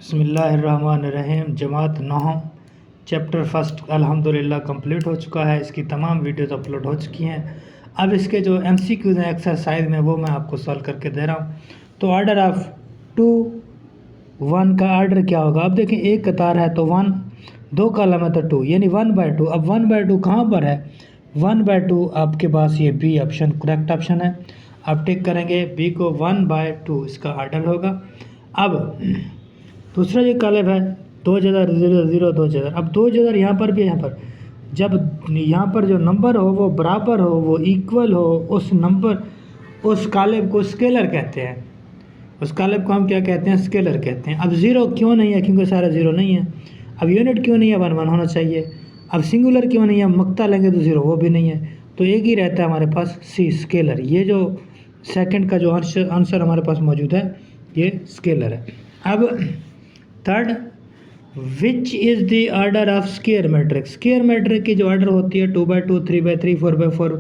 बिस्मिल्लाहिर्रहमानिर्रहीम। जमात 9 chapter first अल्हम्दुलिल्लाह complete हो चुका है। इसकी तमाम वीडियोस अपलोड हो चुकी हैं। अब इसके जो MCQs हैं एक्सरसाइज में वो मैं आपको सॉल्व करके दे रहा हूँ। तो ऑर्डर ऑफ 2 1 का ऑर्डर क्या होगा? अब देखें एक कतार है तो 1, 2 कॉलम है तो 2, यानी 1/2। अब 1/2 कहाँ पर है? 1/2 आपके पास ये बी ऑप्शन करेक्ट ऑप्शन है। आप टिक करेंगे बी को, 1/2 इसका ऑर्डर होगा। अब दूसरा जो कॉलम है 2000 0 0 2000। अब 2000 यहाँ पर भी यहाँ पर, जब यहाँ पर जो नंबर हो वो बराबर हो, वो इक्वल हो, उस नंबर उस कॉलम को स्केलर कहते हैं। उस कॉलम को हम क्या कहते हैं? स्केलर कहते हैं। अब 0 क्यों नहीं है? क्योंकि सारा 0 नहीं है। अब यूनिट क्यों नहीं है? 1 1 होना चाहिए। अब सिंगुलर क्यों नहीं है? मक्ता लेंगे तो 0, वो भी नहीं है। तो एक ही रहता है हमारे पास सी, स्केलर। ये जो सेकंड का जो आंसर हमारे पास मौजूद है ये स्केलर है। अब third, which is the order of square matrix. Square matrix की जो ऑर्डर होती है 2/2 3/3 4/4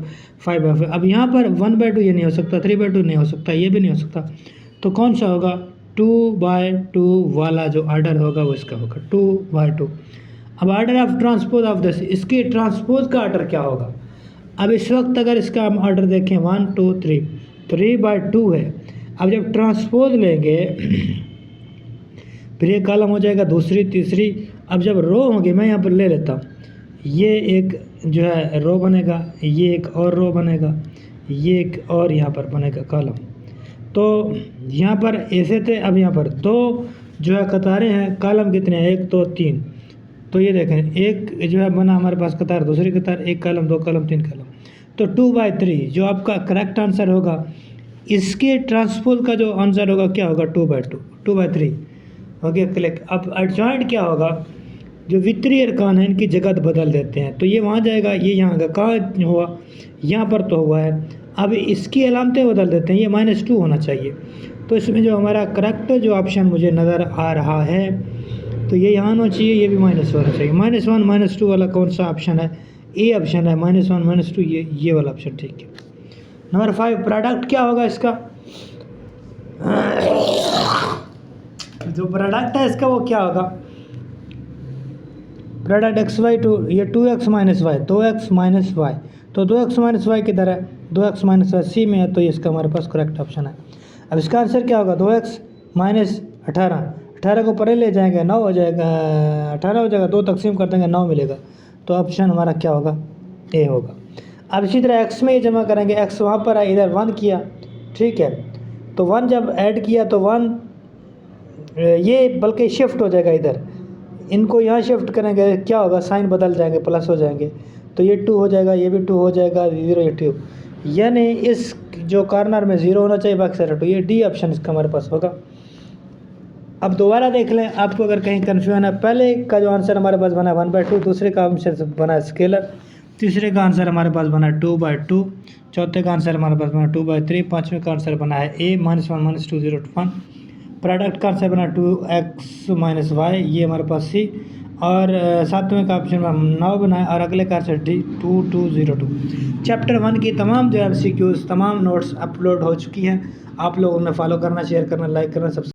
5/5। अब यहाँ पर 1/2 ये नहीं हो सकता, 3/2 नहीं हो सकता, ये भी नहीं हो सकता। तो कौन सा होगा? 2/2 वाला जो ऑर्डर होगा वो इसका होगा 2/2। अब order of transpose of this, इसके ट्रांसपोज का ऑर्डर क्या होगा? अब इस वक्त अगर इसका हम ऑर्डर देखें 1 2 3, 3/2 है। अब जब ट्रांसपोज लेंगे फिर एक कॉलम हो जाएगा, दूसरी तीसरी। अब जब रो होंगे, मैं यहाँ पर ले लेता हूँ, ये एक जो है रो बनेगा, ये एक और रो बनेगा, ये एक और यहाँ पर बनेगा कॉलम। तो यहाँ पर ऐसे थे। अब यहाँ पर 2 जो है कतारें हैं, कॉलम कितने हैं? 1 2 3। तो ये देखें एक जो है बना हमारे पास कतार, दूसरी कतार, एक कॉलम 2 कॉलम 3 कॉलम। तो 2/3 जो आपका करेक्ट आंसर होगा। इसके ट्रांसपोज का जो आंसर होगा क्या होगा? 2/2 2/3 हो गया क्लिक। अब एडजॉइंट क्या होगा? जो वित्तीय अरकान है इनकी जगह बदल देते हैं। तो ये वहाँ जाएगा, ये यहाँ का, कहाँ हुआ? यहाँ पर तो हुआ है। अब इसकी अलामतें बदल देते हैं, ये -2 होना चाहिए। तो इसमें जो हमारा करेक्ट जो ऑप्शन मुझे नज़र आ रहा है तो ये यहाँ होना चाहिए, ये भी -1 होना चाहिए। -1 -2 वाला कौन सा ऑप्शन है? ए ऑप्शन है। -1 -2 ये वाला ऑप्शन ठीक है। नंबर 5, प्रोडक्ट क्या होगा इसका? जो प्रोडक्ट है इसका वो क्या होगा? प्रोडक्ट XY2, ये 2x - y, 2x - y। तो 2x - y किधर है? 2x - y सी में है, तो ये इसका हमारे पास करेक्ट ऑप्शन है। अब इसका आंसर क्या होगा? 2x - 18। 18 को परे ले जाएंगे 9 हो जाएगा, 18 हो जाएगा, 2 तकसीम कर देंगे 9 मिलेगा। तो ऑप्शन हमारा क्या होगा? ए होगा। अब इसी तरह x में ये जमा करेंगे, x वहाँ पर है, इधर 1 किया, ठीक है। तो 1 जब ऐड किया तो 1 ये बल्कि शिफ्ट हो जाएगा इधर, इनको यहाँ शिफ्ट करेंगे, क्या होगा? साइन बदल जाएंगे, प्लस हो जाएंगे। तो ये 2 हो जाएगा, ये भी 2 हो जाएगा, 0 ये 2, यानी इस जो कॉर्नर में 0 होना चाहिए, बाकी सारा 2। ये डी ऑप्शन इसका हमारे पास होगा। अब दोबारा देख लें, आपको अगर कहीं कन्फ्यूजन है, पहले का जो आंसर हमारे पास बना 1/2, दूसरे का आंसर बना स्केलर, तीसरे का आंसर हमारे पास बना 2/2, चौथे का आंसर हमारे पास बना 2/3, पाँचवें का आंसर बना है A -1 -2 0 1। प्रोडक्ट का आंसर बना 2x - y, ये हमारे पास सी। और सातवें का ऑप्शन 9 बनाए, और अगले का आंसर D 2202। चैप्टर 1 की तमाम जो MCQs, तमाम नोट्स अपलोड हो चुकी हैं। आप लोगों ने फॉलो करना, शेयर करना, लाइक करना, सब्सक्राइब